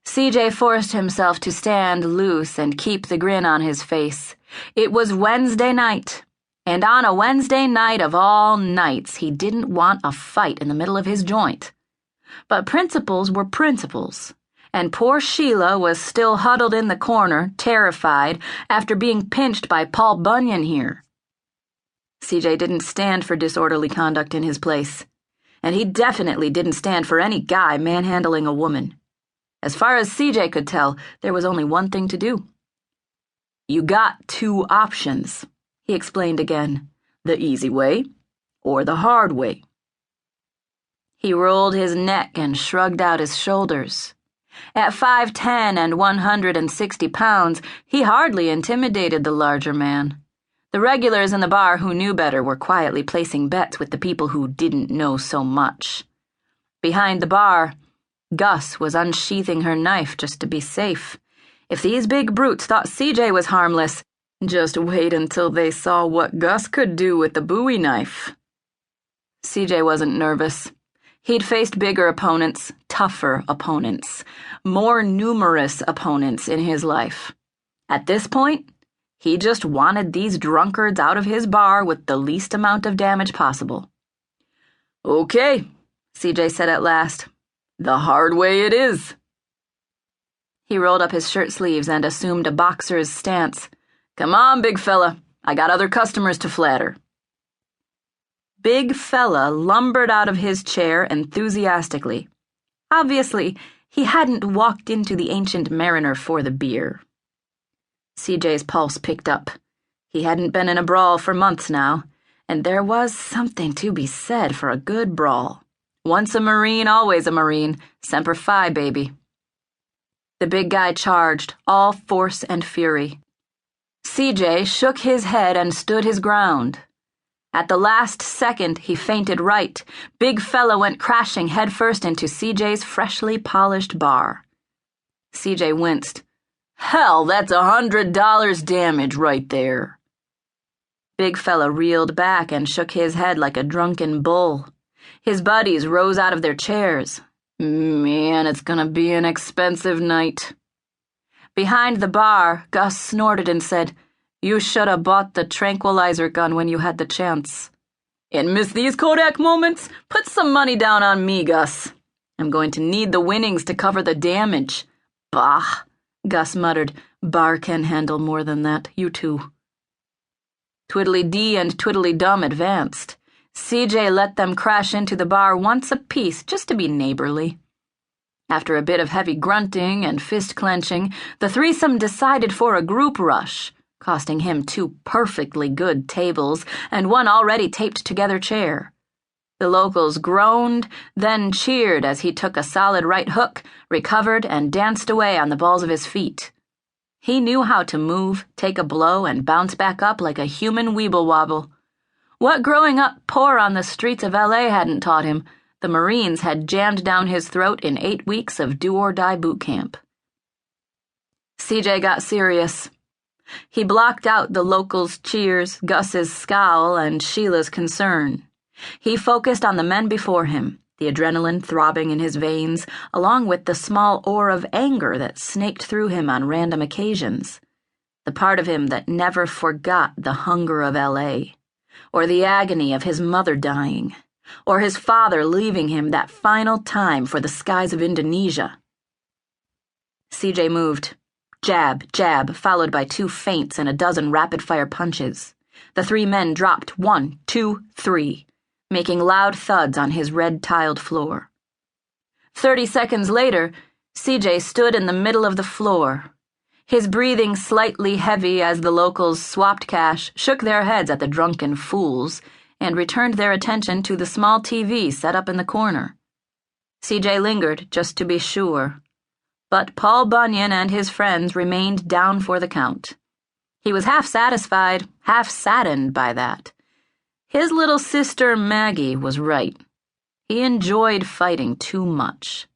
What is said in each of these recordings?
CJ forced himself to stand loose and keep the grin on his face. It was Wednesday night, and on a Wednesday night of all nights, he didn't want a fight in the middle of his joint. But principles were principles, and poor Sheila was still huddled in the corner, terrified, after being pinched by Paul Bunyan here. CJ didn't stand for disorderly conduct in his place, and he definitely didn't stand for any guy manhandling a woman. As far as CJ could tell, there was only one thing to do. "You got two options," he explained again. "The easy way, or the hard way." He rolled his neck and shrugged out his shoulders. At 5'10" and 160 pounds, he hardly intimidated the larger man. The regulars in the bar who knew better were quietly placing bets with the people who didn't know so much. Behind the bar, Gus was unsheathing her knife just to be safe. If these big brutes thought CJ was harmless, just wait until they saw what Gus could do with the Bowie knife. CJ wasn't nervous. He'd faced bigger opponents, tougher opponents, more numerous opponents in his life. At this point, he just wanted these drunkards out of his bar with the least amount of damage possible. "Okay," CJ said at last. "The hard way it is." He rolled up his shirt sleeves and assumed a boxer's stance. "Come on, big fella. I got other customers to flatter." Big fella lumbered out of his chair enthusiastically. Obviously, he hadn't walked into the Ancient Mariner for the beer. CJ's pulse picked up. He hadn't been in a brawl for months now, and there was something to be said for a good brawl. Once a Marine, always a Marine. Semper Fi, baby. The big guy charged, all force and fury. CJ shook his head and stood his ground. At the last second, he feinted right. Big fella went crashing headfirst into CJ's freshly polished bar. CJ winced. "Hell, that's $100 damage right there." Big fella reeled back and shook his head like a drunken bull. His buddies rose out of their chairs. "Man, it's gonna be an expensive night." Behind the bar, Gus snorted and said, "You should have bought the tranquilizer gun when you had the chance." "And miss these Kodak moments? Put some money down on me, Gus. I'm going to need the winnings to cover the damage." "Bah," Gus muttered. "Bar can handle more than that, you two." Twiddly-dee and Twiddly-dum advanced. CJ let them crash into the bar once apiece just to be neighborly. After a bit of heavy grunting and fist-clenching, the threesome decided for a group rush, costing him 2 perfectly good tables and 1 already taped-together chair. The locals groaned, then cheered as he took a solid right hook, recovered, and danced away on the balls of his feet. He knew how to move, take a blow, and bounce back up like a human weeble-wobble. What growing up poor on the streets of L.A. hadn't taught him, the Marines had jammed down his throat in 8 weeks of do-or-die boot camp. CJ got serious. He blocked out the locals' cheers, Gus's scowl, and Sheila's concern. He focused on the men before him, the adrenaline throbbing in his veins, along with the small ore of anger that snaked through him on random occasions. The part of him that never forgot the hunger of L.A., or the agony of his mother dying, or his father leaving him that final time for the skies of Indonesia. CJ moved. Jab, jab, followed by 2 feints and a dozen rapid-fire punches. The 3 men dropped 1, 2, 3, making loud thuds on his red-tiled floor. 30 seconds later, CJ stood in the middle of the floor. His breathing slightly heavy as the locals swapped cash, shook their heads at the drunken fools, and returned their attention to the small TV set up in the corner. CJ lingered just to be sure. But Paul Bunyan and his friends remained down for the count. He was half satisfied, half saddened by that. His little sister Maggie was right. He enjoyed fighting too much.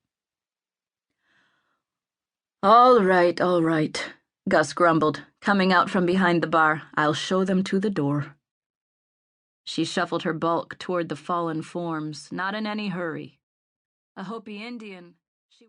All right, Gus grumbled, coming out from behind the bar. "I'll show them to the door." She shuffled her bulk toward the fallen forms, not in any hurry. A Hopi Indian